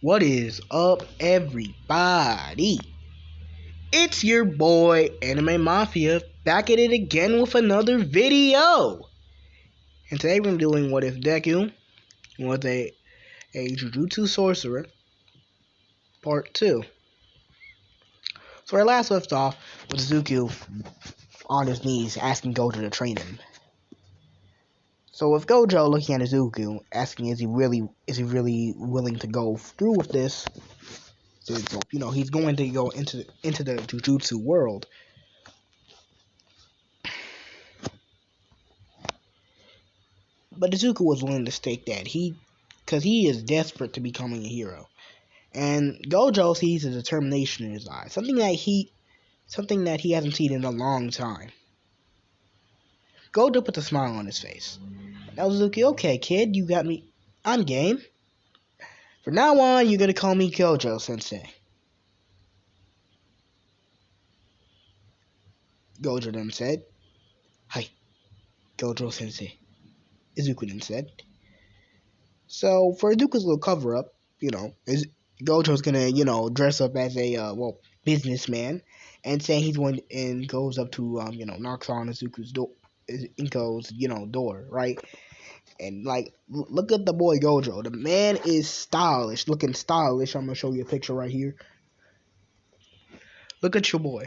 What is up, everybody? It's your boy, Anime Mafia, back at it again with another video. And today we're doing What If Deku was a Jujutsu Sorcerer, Part 2. So our last left off with Izuku on his knees asking Gojo to train him. So with Gojo looking at Izuku, asking is he really willing to go through with this? So, he's going to go into the Jujutsu world. But Izuku was willing to stake that because he is desperate to becoming a hero, and Gojo sees the determination in his eyes, something that he hasn't seen in a long time. Gojo puts a smile on his face. Now Izuku, okay, kid, you got me. I'm game. From now on, you're gonna call me Gojo Sensei. Gojo then said, "Hi, Gojo Sensei." Izuku then said. So for Izuku's little cover up, Gojo's gonna, dress up as a businessman and saying he's going and goes up to knocks on Izuku's door, door, right? And look at the boy Gojo. The man is stylish, looking stylish. I'm gonna show you a picture right here. Look at your boy.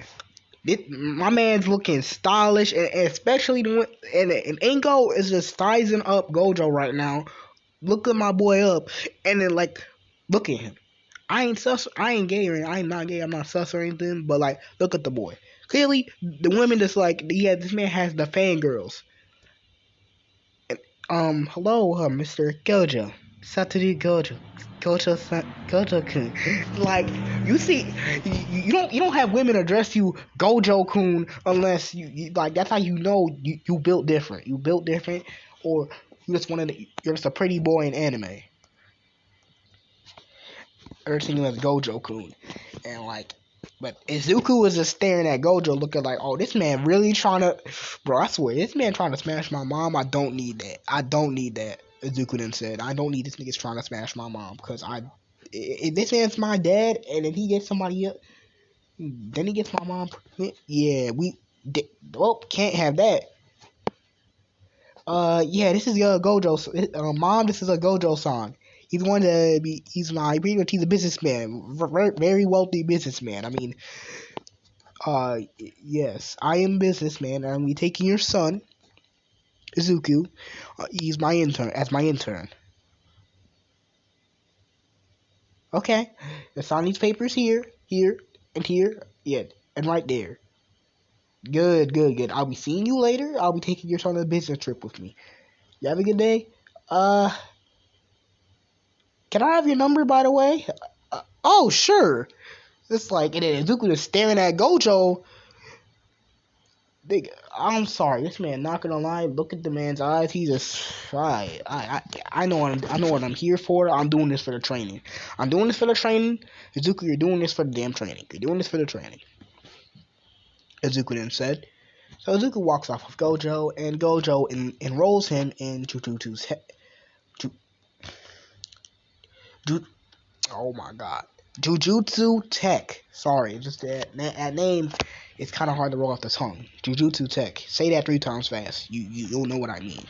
My man's looking stylish, and especially and Inko is just sizing up Gojo right now. Look at my boy up, and then look at him. I ain't gay or I'm not gay. I'm not sus or anything. But look at the boy. Clearly, the women just this man has the fangirls. And hello, Mr. Gojo. Satoru Gojo. Gojo-kun. You see, you don't have women address you Gojo-kun unless you that's how you know you built different. You built different, or you're just a pretty boy in anime. Everything was Gojo-kun. And but Izuku was just staring at Gojo looking like, oh, this man really trying to, bro, I swear, this man trying to smash my mom. I don't need that. Izuku then said, I don't need this nigga trying to smash my mom, because if this man's my dad, and if he gets somebody up, then he gets my mom pregnant, yeah, can't have that. Yeah, this is Gojo, mom, this is a Gojo song. He's a businessman, very wealthy businessman. I mean, yes, I am a businessman, and I'm taking your son, Izuku. He's my intern. Okay, sign these papers here, and here, yeah, and right there. Good. I'll be seeing you later. I'll be taking your son on a business trip with me. You have a good day. Can I have your number, by the way? Oh, sure. It's and then Izuku is staring at Gojo. I'm sorry, this man, not gonna lie, look at the man's eyes. He's just right. I know what I'm here for. I'm doing this for the training. Izuku, you're doing this for the damn training. You're doing this for the training. Izuku then said. So Izuku walks off with Gojo, and Gojo enrolls him in Jujutsu's oh my god. Jujutsu Tech. Sorry, just that name is kind of hard to roll off the tongue. Jujutsu Tech. Say that 3 times fast. You'll know what I mean.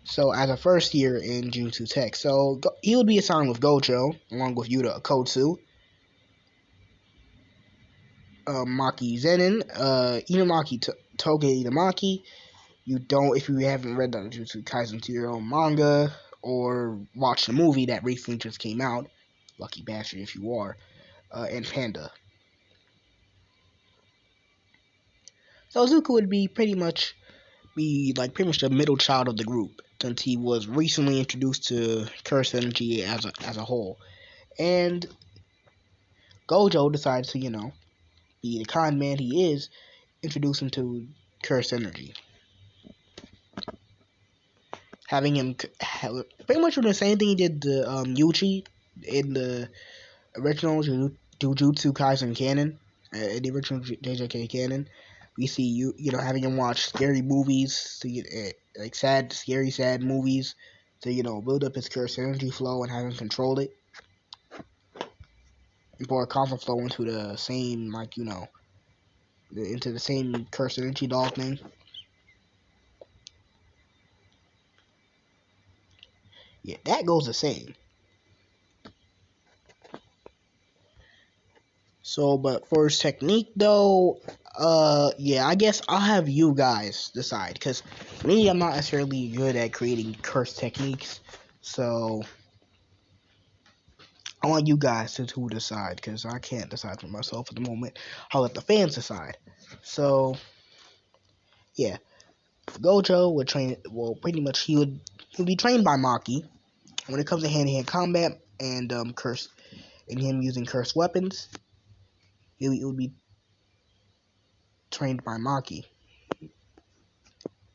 So as a first year in Jujutsu Tech, so he would be assigned with Gojo along with Yuta Akotsu, Maki Zenin, Inamaki Toge Inamaki. If you haven't read the Jujutsu Kaisen Zero manga or watched the movie that recently just came out, lucky bastard if you are, and Panda. So Izuku would be pretty much the middle child of the group, since he was recently introduced to Curse Energy as a whole. And Gojo decides to, be the kind man he is, introduce him to Curse Energy. Having him pretty much doing the same thing he did to Yuji in the original Jujutsu Kaisen canon, in the original JJK canon. We see having him watch scary movies, sad movies, to build up his curse energy flow and have him control it. pour a conflict flow into the same, like, into the same cursed energy dog thing. Yeah, that goes the same. So, but for his technique though, yeah, I guess I'll have you guys decide, because me, I'm not necessarily good at creating curse techniques, so I want you guys to decide, because I can't decide for myself at the moment. I'll let the fans decide. So, yeah, Gojo would train, well, pretty much he would be trained by Maki. When it comes to hand-to-hand combat and curse, and him using cursed weapons, he would be trained by Maki.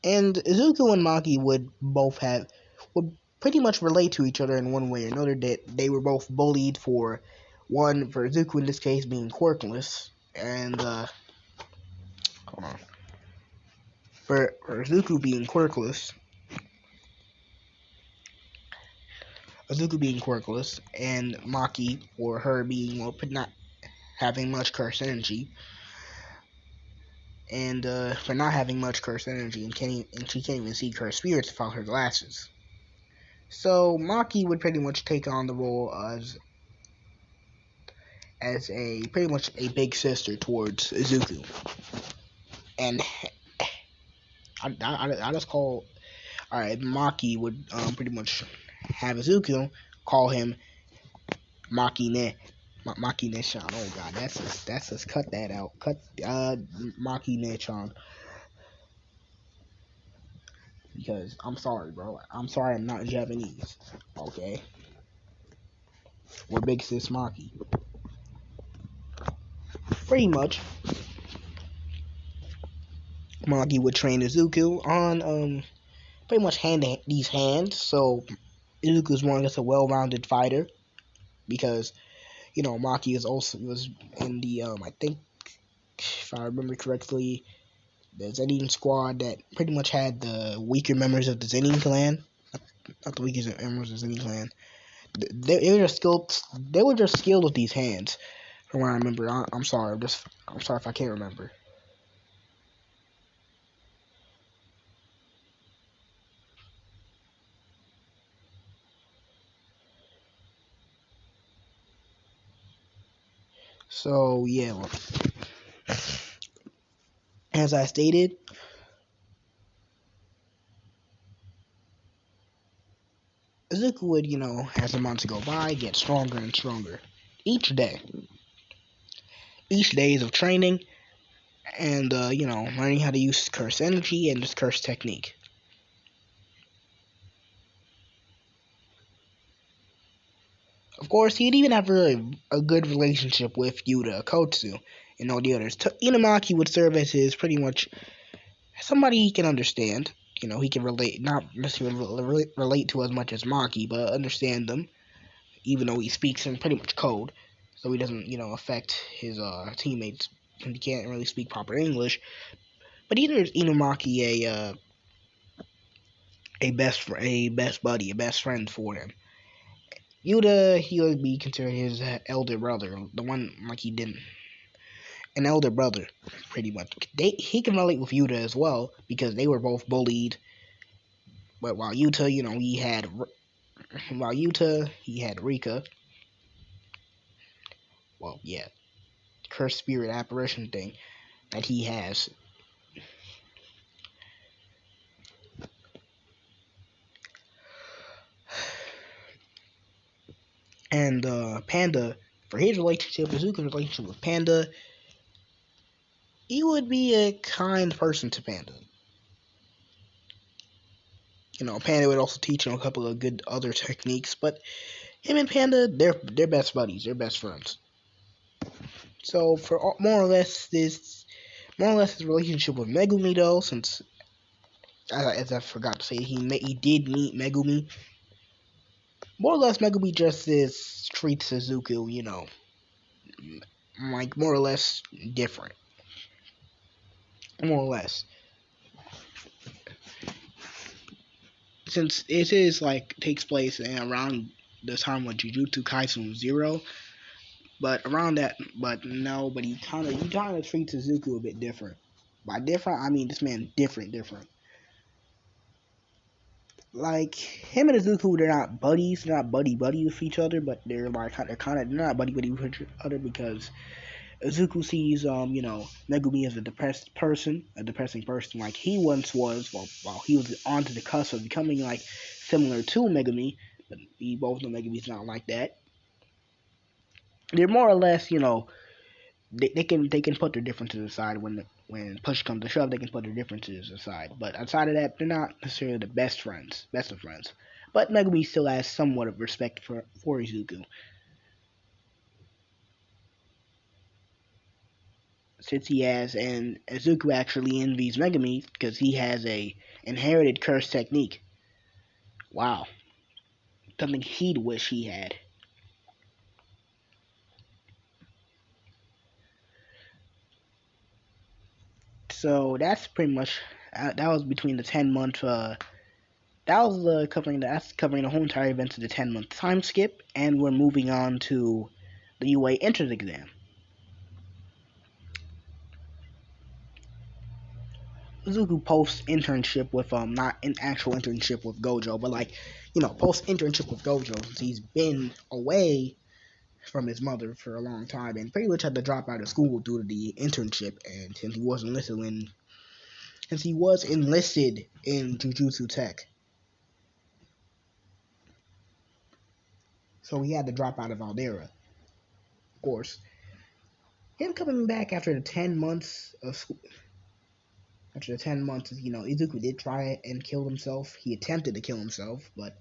And Izuku and Maki would pretty much relate to each other in one way or another, that they were both bullied for Izuku in this case being quirkless, and hold on. For Izuku being quirkless, and Maki for her being, well, not having much cursed energy, and for not having much cursed energy, and she can't even see cursed spirits without her glasses. So Maki would pretty much take on the role as a pretty much a big sister towards Izuku, and I just call, alright, Maki would pretty much have Izuku call him Maki Ne. Maki Ne-chan. Oh god, that's just cut that out. Cut Maki Ne-chan. Because I'm sorry, bro. I'm sorry I'm not Japanese. Okay? We're big sis Maki. Pretty much, Maki would train Izuku on pretty much these hands. So Izuku's more or less a well-rounded fighter, because Maki was in the I think, if I remember correctly, the Zenin squad that pretty much had the weaker members of the Zenin clan. Not the weakest members of the Zenin clan. They were just skilled. They were just skilled with these hands, from what I remember. I'm sorry. I'm sorry if I can't remember. So yeah, well, as I stated, Izuku would, as the months go by, get stronger and stronger each day. Each day of training, and learning how to use curse energy and just curse technique. Of course, he'd even have a good relationship with Yuta, Kotsu, and all the others. Inamaki would serve as his pretty much somebody he can understand. He can relate, not necessarily relate to as much as Maki, but understand them, even though he speaks in pretty much code, so he doesn't, affect his teammates, and he can't really speak proper English. But either is Inamaki a best buddy, a best friend for him. Yuta, he would be considered his elder brother, the one like he didn't, an elder brother, pretty much. He can relate with Yuta as well, because they were both bullied. But while Yuta, he had Rika. Well, yeah, cursed spirit apparition thing that he has. And Panda, for his relationship, Izuku's relationship with Panda, he would be a kind person to Panda. Panda would also teach him a couple of good other techniques, but him and Panda, they're best buddies, they're best friends. So for more or less his relationship with Megumi, though, since as I forgot to say, he did meet Megumi. More or less, Megumi just treats Izuku, like more or less different. More or less, since it is like takes place around the time when Jujutsu Kaisen 0, But around that, but no, but he kind of treats Izuku a bit different. By different, I mean this man different. Like him and Izuku, they're not buddies, they're not buddy with each other, but they're not buddy with each other because Izuku sees Megumi as a depressing person, like he once was, while he was on to the cusp of becoming like similar to Megumi, but we both know Megumi's not like that. They're more or less, they can put their differences aside when push comes to shove. They can put their differences aside, but outside of that, they're not necessarily the best of friends. But Megumi still has somewhat of respect for Izuku, since he has, and Izuku actually envies Megumi because he has a inherited curse technique. Wow, something he'd wish he had. So that's pretty much that was between the 10 month. That was covering the whole entire event of the 10-month time skip, and we're moving on to the UA entrance exam. Izuku post internship with not an actual internship with Gojo, but like post internship with Gojo since he's been away from his mother for a long time and pretty much had to drop out of school due to the internship, and since he was enlisted in Jujutsu Tech, so he had to drop out of Aldera. Of course, him coming back after the 10 months of school. After the 10 months, Izuku did try and kill himself. He attempted to kill himself, but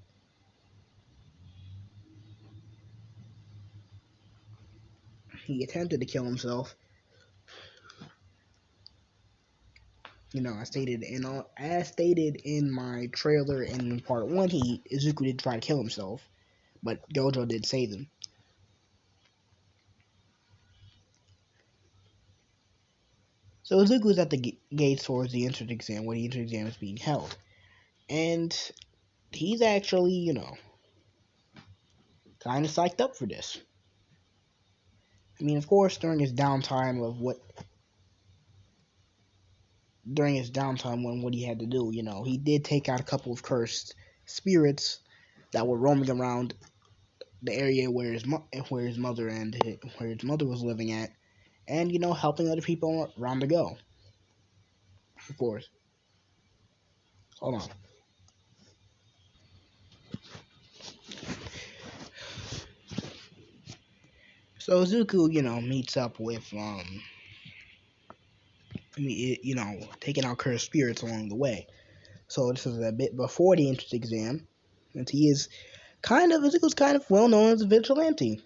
he attempted to kill himself. As stated in my trailer in part one, Izuku did try to kill himself, but Gojo did save him. So Izuku's at the gates towards the entrance exam, where the entrance exam is being held, and he's actually, kind of psyched up for this. I mean, of course, during his downtime when what he had to do, he did take out a couple of cursed spirits that were roaming around the area where his mother was living at, and helping other people around the go. Of course. Hold on. So Zuku, meets up with taking out cursed spirits along the way. So this is a bit before the entrance exam, and Zuko's kind of well known as a vigilante.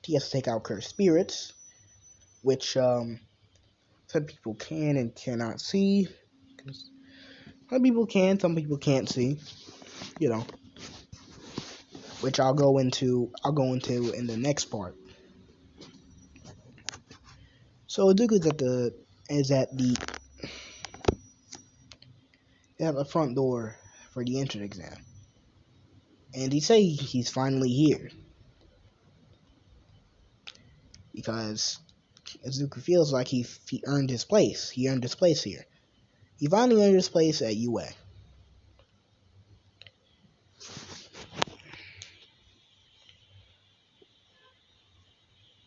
He has to take out cursed spirits, which some people can and cannot see. Some people can, some people can't see. Which I'll go into in the next part. So Izuku's at the front door for the entrance exam, and he say he's finally here because Izuku feels like he earned his place. He earned his place here. He finally earned his place at UA.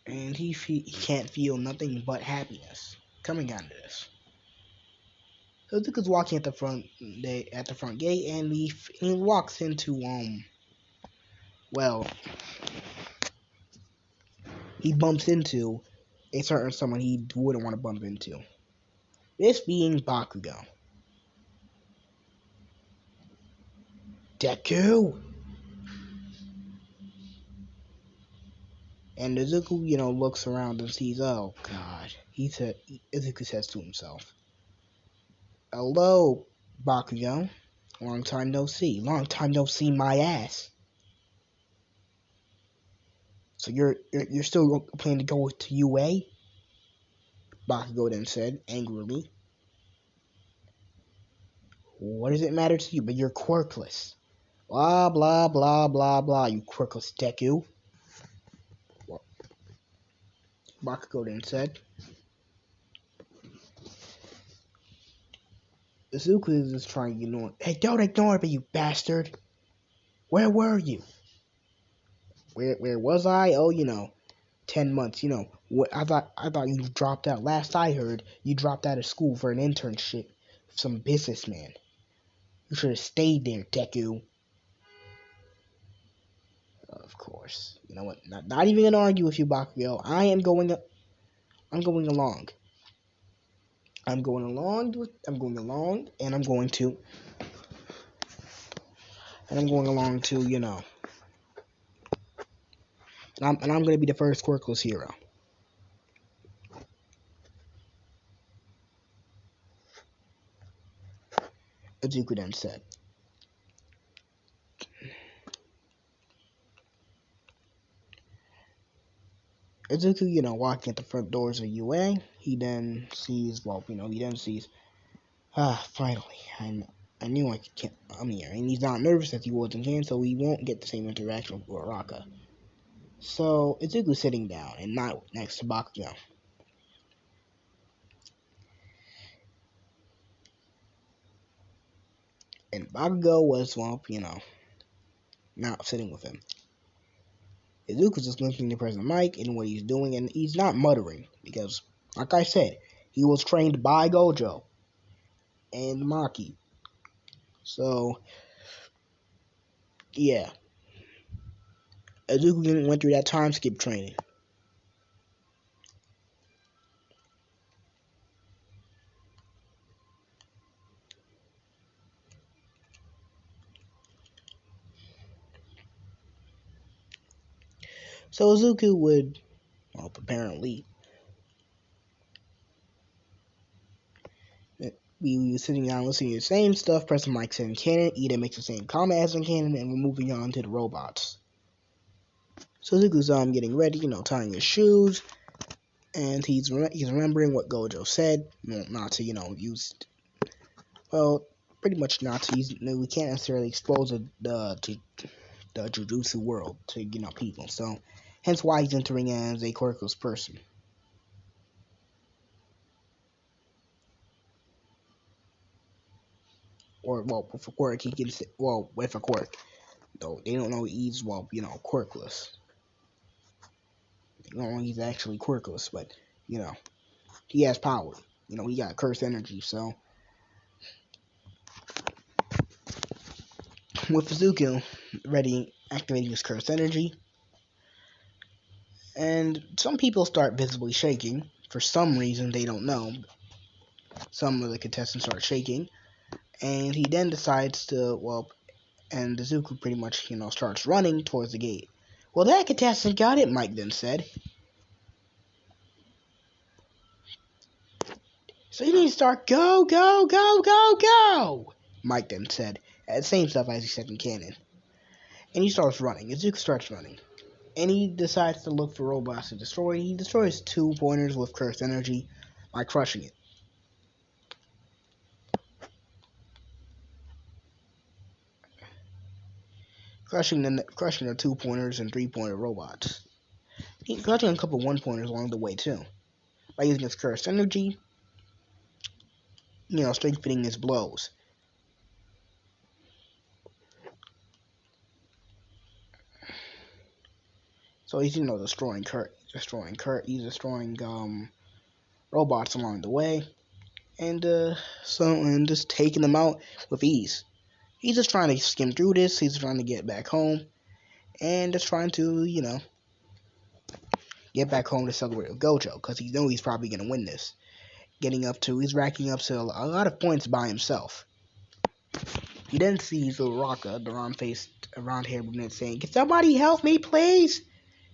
And he can't feel nothing but happiness coming out of this. So Izuku's walking at the front gate, and he walks into he bumps into a certain someone he wouldn't want to bump into. This being Bakugo. Deku! And Izuku, looks around and sees, oh god. Izuku says to himself, hello, Bakugo. Long time no see. Long time no see my ass. So you're still planning to go to UA? Bakugo then said, angrily. What does it matter to you? But you're quirkless. Blah, blah, blah, blah, blah, you quirkless Deku. Bakugo then said. Izuku is just trying to ignore. Hey, don't ignore me, you bastard! Where were you? Where was I? Oh, 10 months. I thought you dropped out. Last I heard, you dropped out of school for an internship with some businessman. You should have stayed there, Deku. Of course. You know what? Not even gonna argue with you, Bakugo. I'm going along. I'm going along, and I'm going along to, and I'm gonna be the first quirkless hero. Izuku then said. Izuku, walking at the front doors of UA, he then sees, finally, I knew I could come here, and he's not nervous as he was in Jan, so he won't get the same interaction with Uraraka. So, Izuku's sitting down, and not next to Bakugo. And Bakugo was, not sitting with him. Izuku's just listening to President Mike and what he's doing, and he's not muttering, because, like I said, he was trained by Gojo and Maki. So, yeah. Izuku went through that time skip training. So Izuku would, apparently, we were sitting down listening to the same stuff, pressing Mike said in canon, Ida makes the same comment as in canon, and we're moving on to the robots. So Izuku's getting ready, tying his shoes, and he's remembering what Gojo said, not to, use, pretty much not to use, we can't necessarily expose the Jujutsu World to, people, so hence why he's entering as a quirkless person. Or, with a quirk, he can, with a quirk. Though they don't know he's, quirkless. They don't know he's actually quirkless, but, he has power. He got cursed energy, so. With Izuku ready, activating his cursed energy, and some people start visibly shaking. For some reason, they don't know. Some of the contestants start shaking, and he then decides to, and Izuku pretty much, starts running towards the gate. Well, that contestant got it, Mike then said. So you need to start, go, go, go, go, go, Mike then said. The same stuff as he said in canon. And he starts running. Izuku starts running. And he decides to look for robots to destroy. He destroys 2 pointers with cursed energy by crushing it. Crushing the 2 pointers and 3 pointer robots. He's crushing a couple 1 pointers along the way too. By using his cursed energy, strengthening his blows. So he's, destroying robots along the way. And just taking them out with ease. He's just trying to skim through this. He's trying to get back home. And just trying to, get back home to celebrate with Gojo. Because he knows he's probably going to win this. He's racking up to a lot of points by himself. He then sees Uraraka, the round-faced, round-haired brunette, saying, "Can somebody help me, please?"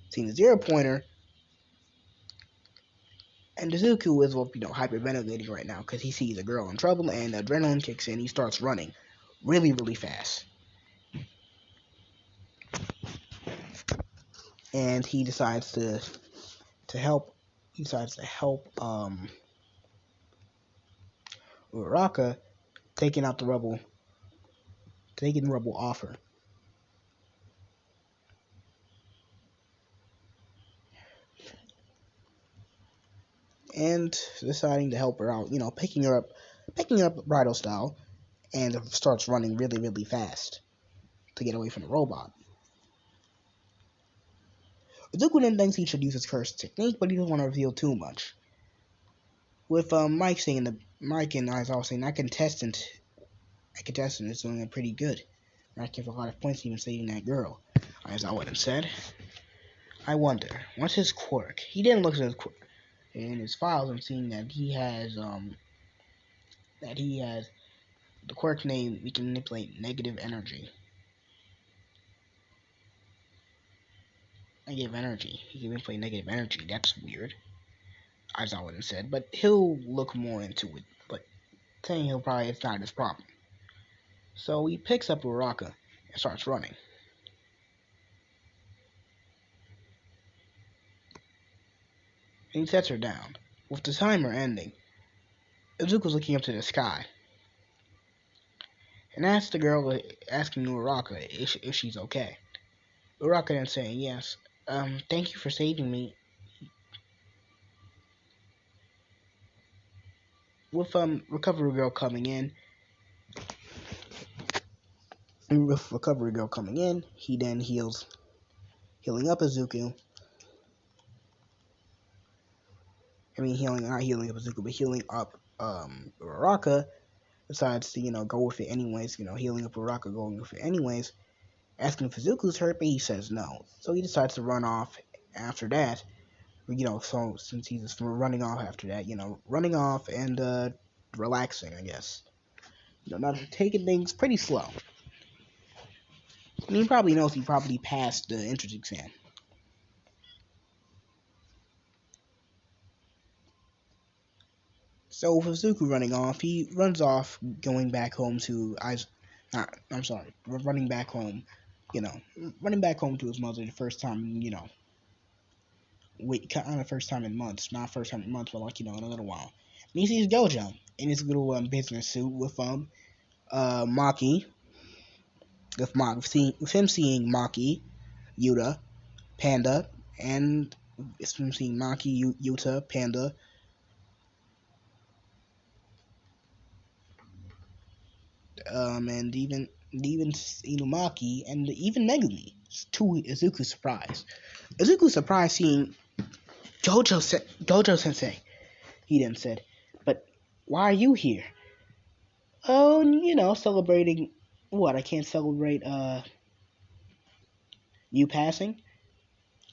Seeing the 0 pointer. And Izuku is, hyperventilating right now because he sees a girl in trouble and adrenaline kicks in. He starts running really, really fast. And he decides to help. He decides to help Uraraka taking the rebel off her. and deciding to help her out. Picking her up bridal style, and starts running really, really fast to get away from the robot. Izuku then thinks he should use his curse technique, but he doesn't want to reveal too much. With Mike and Aizawa saying that contestant is doing it pretty good. Mike gave a lot of points even saving that girl. Aizawa then said, I wonder, what's his quirk? He didn't look at his quirk in his files and seeing that he has the quirk name we can manipulate negative energy. Negative energy. He can manipulate negative energy. That's weird. Aizawa then said, but he'll look more into it. But saying it's not his problem. So he picks up Uraraka and starts running. And he sets her down. With the timer ending, Izuku's looking up to the sky and asks the girl, asking Uraraka if she's okay. Uraraka then saying, yes, thank you for saving me. With Recovery Girl coming in, he then healing up Izuku. Not healing up Izuku, but healing up Uraraka. Decides to go with it anyways. Healing up Uraraka, going with it anyways. Asking if Izuku's hurt, but he says no. So he decides to run off after that. So since he's running off after that, running off and relaxing, I guess. Not taking things pretty slow. And he probably knows he probably passed the entrance exam. So with Izuku running off, he runs off, going back home to running back home. Running back home to his mother the first time. Kind of first time in months, not first time in months, but in a little while. And he sees Gojo in his little business suit with Maki, with him seeing Maki, Yuta, Panda, and it's him seeing Maki, Yuta, Panda, and even Inumaki, and even Megumi. To Izuku's surprise. Izuku's surprised seeing Gojo Sensei. He then said, but why are you here? Oh, celebrating what? I can't celebrate you passing?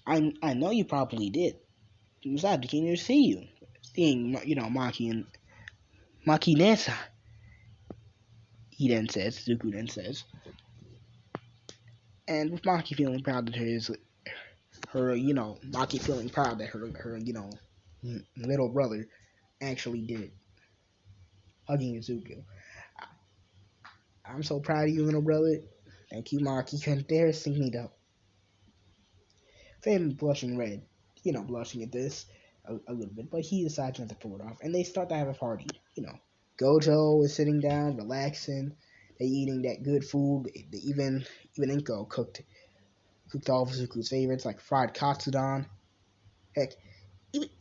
I know you probably did. Besides, I came here to see you. Seeing Maki and Maki Nessa. Zuko then says. And with Maki feeling proud that Maki feeling proud that her little brother actually did it. Hugging Izuku. I'm so proud of you, little brother. Thank you, Maki. You couldn't dare sing me though. Finn blushing red, blushing at this a little bit, but he decides not to pull it off, and they start to have a party. Gojo is sitting down, relaxing. They eating that good food. Even Inko cooked all of Zuku's favorites like fried katsudon. Heck,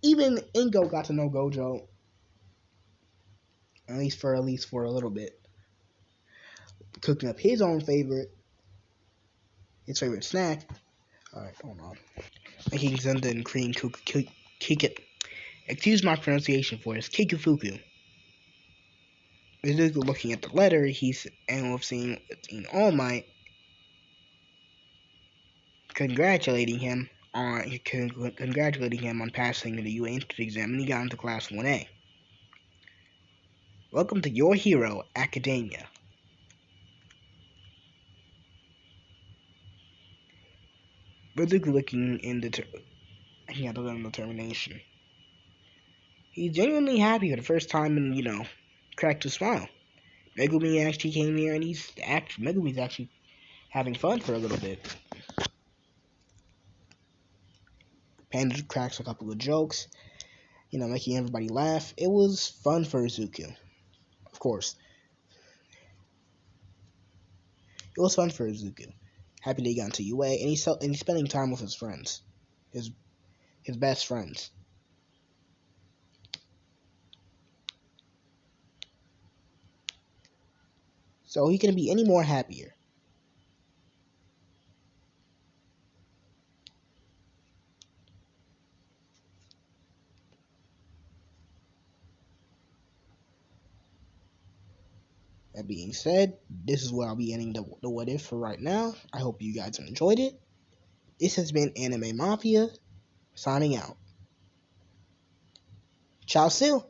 even Inko got to know Gojo at least for a little bit, cooking up his favorite snack. All right, hold on. Making Zenda and cream excuse my pronunciation for this, Kikufuku. Izuku looking at the letter, with seeing All Might congratulating him on passing the UA entrance exam, and he got into class 1A. Welcome to your hero, Academia. Izuku looking at the little determination. He's genuinely happy for the first time and, cracked a smile. Megumi actually came here and Megumi's actually having fun for a little bit. Panda cracks a couple of jokes, making everybody laugh. It was fun for Izuku. Of course. It was fun for Izuku. Happy that he got into UA, and he's spending time with his friends. His best friends. So he couldn't be any more happier. That being said, this is where I'll be ending the what if for right now. I hope you guys enjoyed it. This has been Anime Mafia, signing out. Ciao, Sil.